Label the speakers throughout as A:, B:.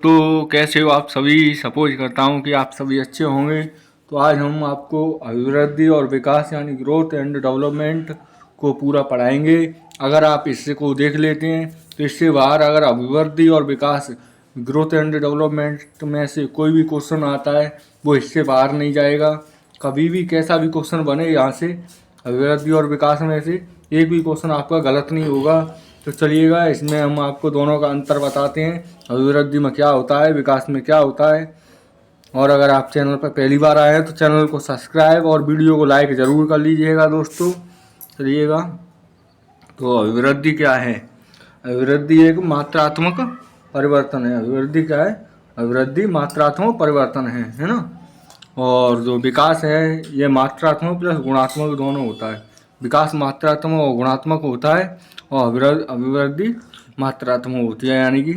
A: तो कैसे हो आप सभी। सपोज करता हूँ कि आप सभी अच्छे होंगे। तो आज हम आपको अभिवृद्धि और विकास यानी ग्रोथ एंड डेवलपमेंट को पूरा पढ़ाएंगे। अगर आप इससे को देख लेते हैं तो इससे बाहर अगर अभिवृद्धि और विकास ग्रोथ एंड डेवलपमेंट में से कोई भी क्वेश्चन आता है वो इससे बाहर नहीं जाएगा। कभी भी कैसा भी क्वेश्चन बने यहाँ से अभिवृद्धि और विकास में से एक भी क्वेश्चन आपका गलत नहीं होगा। तो चलिएगा इसमें हम आपको दोनों का अंतर बताते हैं, अभिवृद्धि में क्या होता है, विकास में क्या होता है। और अगर आप चैनल पर पहली बार आए हैं तो चैनल को सब्सक्राइब और वीडियो को लाइक ज़रूर कर लीजिएगा दोस्तों। चलिएगा, तो अभिवृद्धि क्या है। अभिवृद्धि एक मात्रात्मक परिवर्तन है। अभिवृद्धि क्या है? अभिवृद्धि मात्रात्मक परिवर्तन है ना। और जो विकास है ये मात्रात्मक प्लस गुणात्मक दोनों होता है। विकास मात्रात्मक और गुणात्मक होता है और अभिवृद्धि मात्रात्मक होती है यानी कि।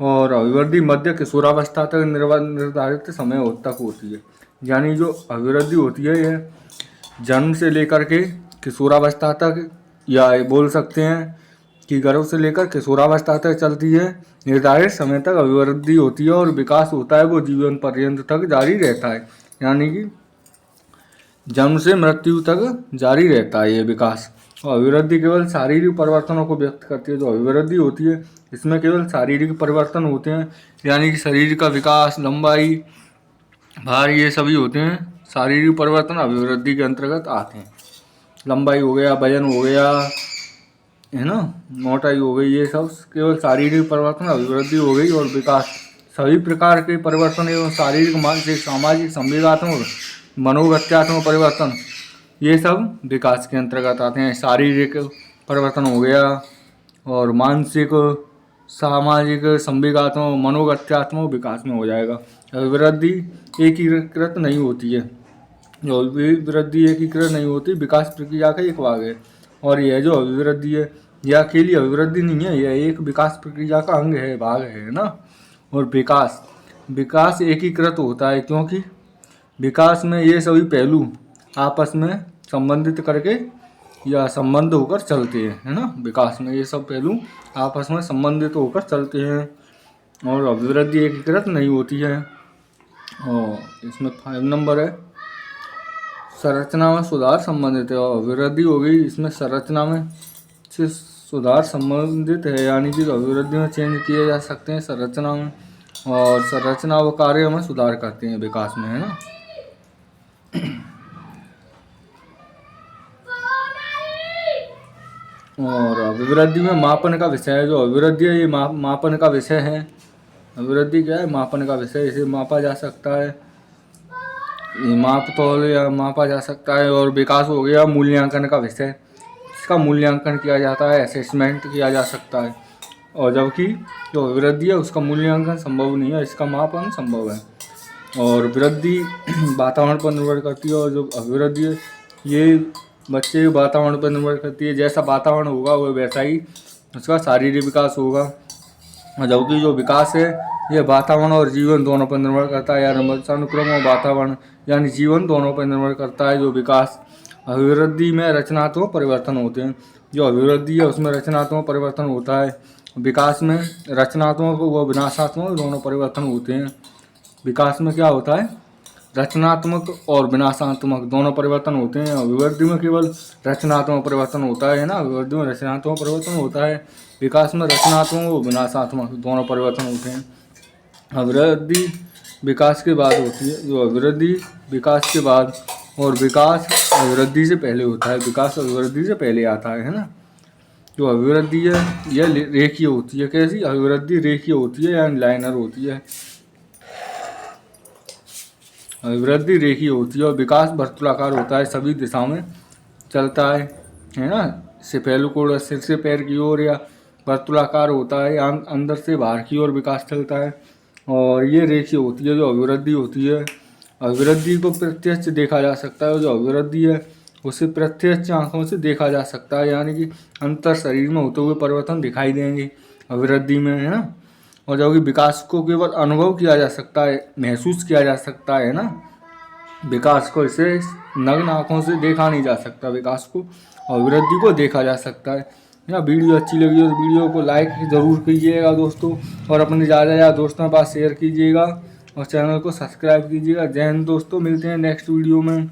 A: और अभिवृद्धि मध्य किशोरावस्था तक निर्धारित समय तक होती है। यानी जो अभिवृद्धि होती है यह जन्म से लेकर के किशोरावस्था तक, या बोल सकते हैं कि गर्भ से लेकर किशोरावस्था तक चलती है। निर्धारित समय तक अभिवृद्धि होती है और विकास होता है वो जीवन पर्यंत तक जारी रहता है। यानी कि जन्म से मृत्यु तक जारी रहता है ये विकास। और अभिवृद्धि केवल शारीरिक परिवर्तनों को व्यक्त करती है। जो अभिवृद्धि होती है इसमें केवल शारीरिक परिवर्तन होते हैं, यानी कि शरीर का विकास, लंबाई, भार, ये सभी होते हैं। शारीरिक परिवर्तन अभिवृद्धि के अंतर्गत आते हैं। लंबाई हो गया, वजन हो गया, है ना, मोटाई हो गई, ये सब केवल शारीरिक परिवर्तन अभिवृद्धि हो गई। और विकास सभी प्रकार के परिवर्तन एवं शारीरिक, मानसिक, सामाजिक, संवेगात्मक, मनोगत्यात्मक परिवर्तन ये सब विकास के अंतर्गत आते हैं। शारीरिक परिवर्तन हो गया और मानसिक, सामाजिक, संवेगात्मक, मनोगत्यात्मक विकास में हो जाएगा। अभिवृद्धि एकीकृत नहीं होती है। जो अभिवृद्धि एकीकृत नहीं होती विकास प्रक्रिया का एक भाग है। और यह जो अभिवृद्धि है यह अकेली अभिवृद्धि नहीं है, यह एक विकास प्रक्रिया का अंग है, भाग है ना। और विकास एकीकृत होता है क्योंकि विकास में ये सभी पहलू आपस में संबंधित करके या संबंध होकर चलते हैं, है ना। विकास में ये सब पहलू आपस में संबंधित होकर चलते हैं और अभिवृद्धि एकीकृत नहीं होती है। और इसमें 5 नंबर है संरचना में सुधार संबंधित है। और अभिवृद्धि हो गई इसमें संरचना में से सुधार संबंधित है, यानी कि अभिवृद्धि में चेंज किए जा सकते हैं संरचना में। और संरचना व कार्य में सुधार करते हैं विकास में, है ना। और अभिवृद्धि में मापन का विषय है। जो अभिवृद्धि है ये मापन का विषय है। अभिवृद्धि क्या है? मापन का विषय। इसे मापा जा सकता है, या मापा जा सकता है। और विकास हो गया मूल्यांकन का विषय। इसका मूल्यांकन किया जाता है, असेसमेंट किया जा सकता है। और जबकि जो अभिवृद्धि है उसका मूल्यांकन संभव नहीं है, इसका मापन संभव है। और वृद्धि वातावरण पर निर्भर करती है। और जो अभिवृद्धि है ये बच्चे के वातावरण पर निर्भर करती है। जैसा वातावरण होगा वह वैसा ही उसका शारीरिक विकास होगा। और जबकि जो विकास है ये वातावरण और जीवन दोनों पर निर्भर करता है, यानी वंशानुक्रम और वातावरण यानी जीवन दोनों पर निर्भर करता है। जो विकास अभिवृद्धि में रचनात्मक परिवर्तन होते हैं। जो अभिवृद्धि है उसमें रचनात्मक परिवर्तन होता है, विकास में रचनात्मक व विनाशात्मक दोनों परिवर्तन होते हैं। विकास में क्या होता है? रचनात्मक और विनाशात्मक दोनों परिवर्तन होते हैं। अभिवृद्धि में केवल रचनात्मक परिवर्तन होता है ना। अभिवृद्धि में रचनात्मक परिवर्तन होता है, विकास में रचनात्मक और विनाशात्मक दोनों परिवर्तन होते हैं। अभिवृद्धि विकास के बाद होती है। जो अभिवृद्धि विकास के बाद, और विकास अभिवृद्धि से पहले होता है। विकास अभिवृद्धि से पहले आता है ना। जो अभिवृद्धि है यह रेखीय होती है। कैसी? अभिवृद्धि रेखीय होती है यानी लाइनर होती है। अभिवृद्धि रेखीय होती है। और विकास वर्तुलाकार होता है, सभी दिशा में चलता है ना। सेफेलोकोड सिर से पैर की ओर या वर्तुलाकार होता है, या अंदर से बाहर की ओर विकास चलता है। और ये रेखीय होती है जो अभिवृद्धि होती है। अभिवृद्धि को प्रत्यक्ष देखा जा सकता है। जो अभिवृद्धि है उसे प्रत्यक्ष आंखों से देखा जा सकता है, यानी कि अंतर शरीर में होते हुए परिवर्तन दिखाई देंगे अभिवृद्धि में, है ना। और जबकि विकास को केवल अनुभव किया जा सकता है, महसूस किया जा सकता है ना। विकास को इसे नग्न आँखों से देखा नहीं जा सकता। विकास को, अभिवृद्धि को देखा जा सकता है। या वीडियो अच्छी लगी हो तो वीडियो को लाइक ज़रूर कीजिएगा दोस्तों, और अपने ज़्यादा दोस्तों के पास शेयर कीजिएगा और चैनल को सब्सक्राइब कीजिएगा। जय हिंद दोस्तों, मिलते हैं नेक्स्ट वीडियो में।